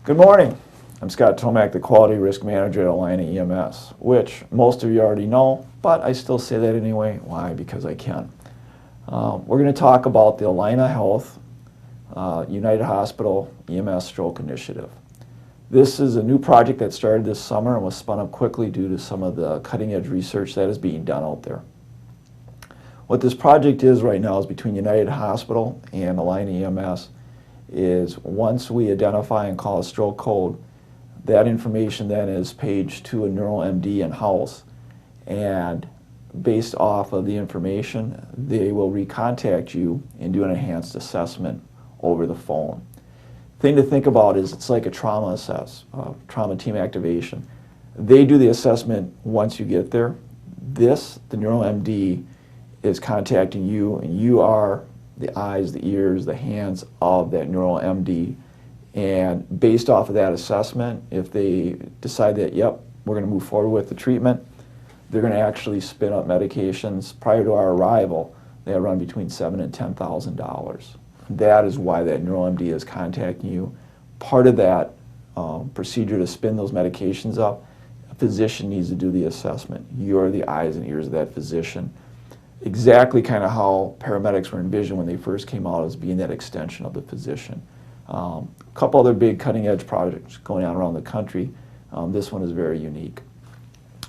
Good morning. I'm Scott Tomac, the Quality Risk Manager at Allina EMS, which most of you already know, but I still say that anyway. Why? Because I can. We're going to talk about the Allina Health United Hospital EMS Stroke Initiative. This is a new project that started this summer and was spun up quickly due to some of the cutting-edge research that is being done out there. What this project is right now is between United Hospital and Allina EMS is once we identify and call a stroke code, that information then is paged to a NeuroMD in-house, and based off of the information, they will recontact you and do an enhanced assessment over the phone. Thing to think about is it's like a trauma team activation. They do the assessment once you get there. The NeuroMD, is contacting you, and you are the eyes, the ears, the hands of that NeuroMD. And based off of that assessment, if they decide that, yep, we're going to move forward with the treatment, they're going to actually spin up medications. Prior to our arrival, they run between $7,000 and $10,000. That is why that NeuroMD is contacting you. Part of that procedure to spin those medications up, a physician needs to do the assessment. You're the eyes and ears of that physician. Exactly kind of how paramedics were envisioned when they first came out, as being that extension of the physician. A couple other big cutting-edge projects going on around the country. This one is very unique.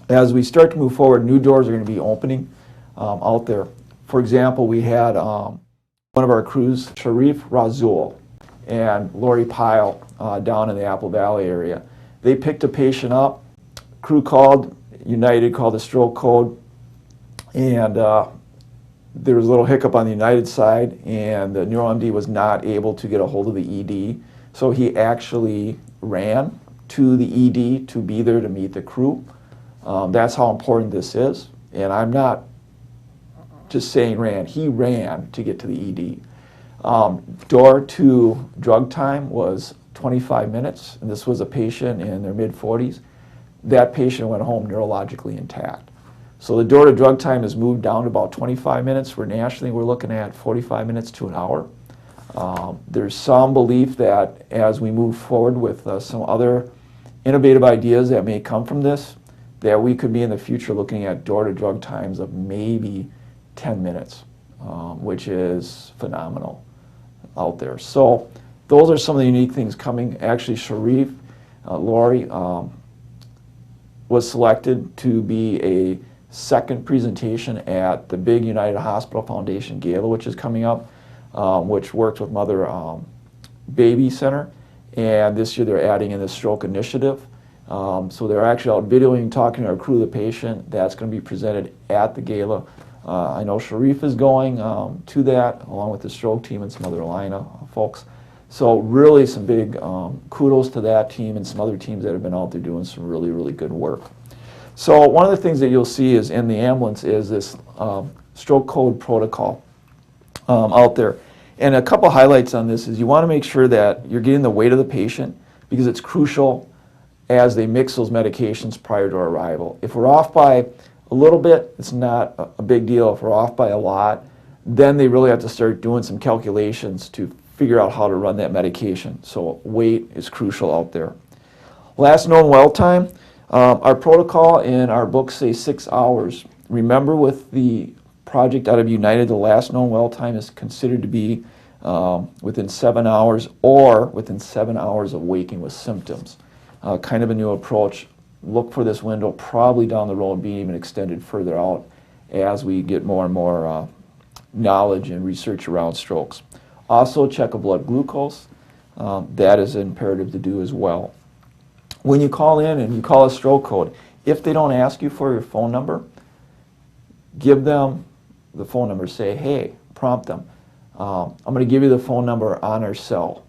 As we start to move forward, new doors are going to be opening out there. For example, we had one of our crews, Sharif Razul and Lori Pyle down in the Apple Valley area. They picked a patient up. Crew called, United called the stroke code, and there was a little hiccup on the United side, and the NeuroMD was not able to get a hold of the ED. So he actually ran to the ED to be there to meet the crew. That's how important this is. And I'm not just saying ran, he ran to get to the ED. Door to drug time was 25 minutes, and this was a patient in their mid-40s. That patient went home neurologically intact. So the door to drug time has moved down to about 25 minutes, where nationally we're looking at 45 minutes to an hour. There's some belief that as we move forward with some other innovative ideas that may come from this, that we could be in the future looking at door to drug times of maybe 10 minutes, which is phenomenal out there. So those are some of the unique things coming. Actually, Sharif, Lori, was selected to be a second presentation at the big United Hospital Foundation Gala, which is coming up, which works with Mother Baby Center. And this year they're adding in the stroke initiative. So they're actually out videoing, talking to our crew, the patient. That's going to be presented at the gala. I know Sharif is going to that, along with the stroke team and some other Allina folks. So really some big kudos to that team and some other teams that have been out there doing some really, really good work. So one of the things that you'll see is in the ambulance is this stroke code protocol out there. And a couple highlights on this is you want to make sure that you're getting the weight of the patient, because it's crucial as they mix those medications prior to arrival. If we're off by a little bit, it's not a big deal. If we're off by a lot, then they really have to start doing some calculations to figure out how to run that medication. So weight is crucial out there. Last known well time. Our protocol in our books say 6 hours. Remember, with the project out of United, the last known well time is considered to be within 7 hours or within 7 hours of waking with symptoms. Kind of a new approach. Look for this window probably down the road being even extended further out as we get more and more knowledge and research around strokes. Also, check a blood glucose. That is imperative to do as well. When you call in and you call a stroke code, if they don't ask you for your phone number, give them the phone number. Say, hey, prompt them. I'm going to give you the phone number on our cell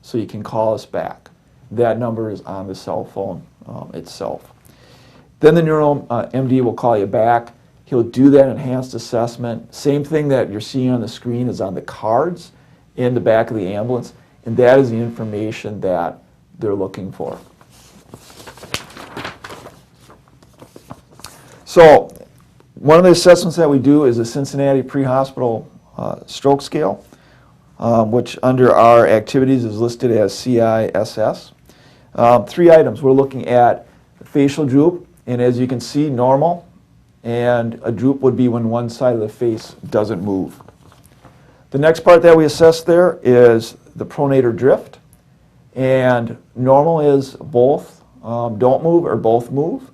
so you can call us back. That number is on the cell phone itself. Then the NeuroMD will call you back. He'll do that enhanced assessment. Same thing that you're seeing on the screen is on the cards in the back of the ambulance, and that is the information that they're looking for. So one of the assessments that we do is the Cincinnati Pre-Hospital Stroke Scale, which under our activities is listed as CISS. Three items. We're looking at facial droop, and as you can see, normal, and a droop would be when one side of the face doesn't move. The next part that we assess there is the pronator drift, and normal is both don't move or both move.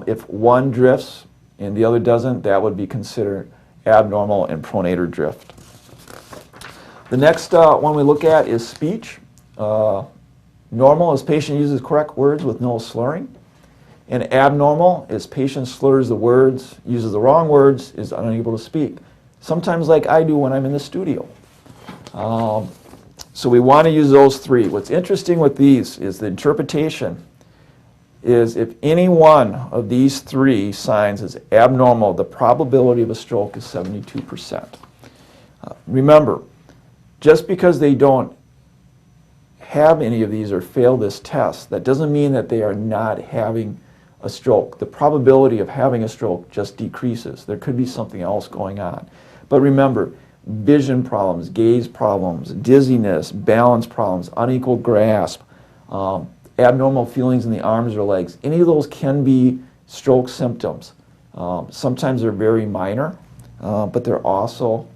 If one drifts and the other doesn't, that would be considered abnormal and pronator drift. The next one we look at is speech. Normal is patient uses correct words with no slurring. And abnormal is patient slurs the words, uses the wrong words, is unable to speak. Sometimes like I do when I'm in the studio. So we want to use those three. What's interesting with these is the interpretation is if any one of these three signs is abnormal, the probability of a stroke is 72%. Remember, just because they don't have any of these or fail this test, that doesn't mean that they are not having a stroke. The probability of having a stroke just decreases. There could be something else going on. But remember, vision problems, gaze problems, dizziness, balance problems, unequal grasp, abnormal feelings in the arms or legs, any of those can be stroke symptoms. Sometimes they're very minor, but they're also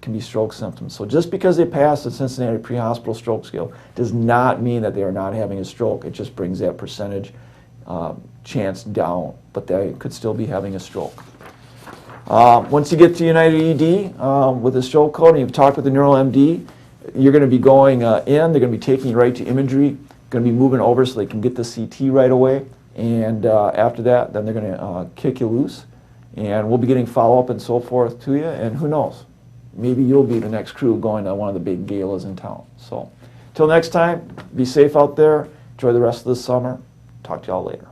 can be stroke symptoms. So just because they pass the Cincinnati Pre-Hospital Stroke Scale does not mean that they are not having a stroke. It just brings that percentage chance down, but they could still be having a stroke. Once you get to United ED with a stroke code and you've talked with the neural MD, you're going to be going in, they're going to be taking you right to imagery, going to be moving over so they can get the CT right away, and after that, then they're going to kick you loose, and we'll be getting follow-up and so forth to you, and who knows, maybe you'll be the next crew going to one of the big galas in town. So, till next time, be safe out there, enjoy the rest of the summer, talk to y'all later.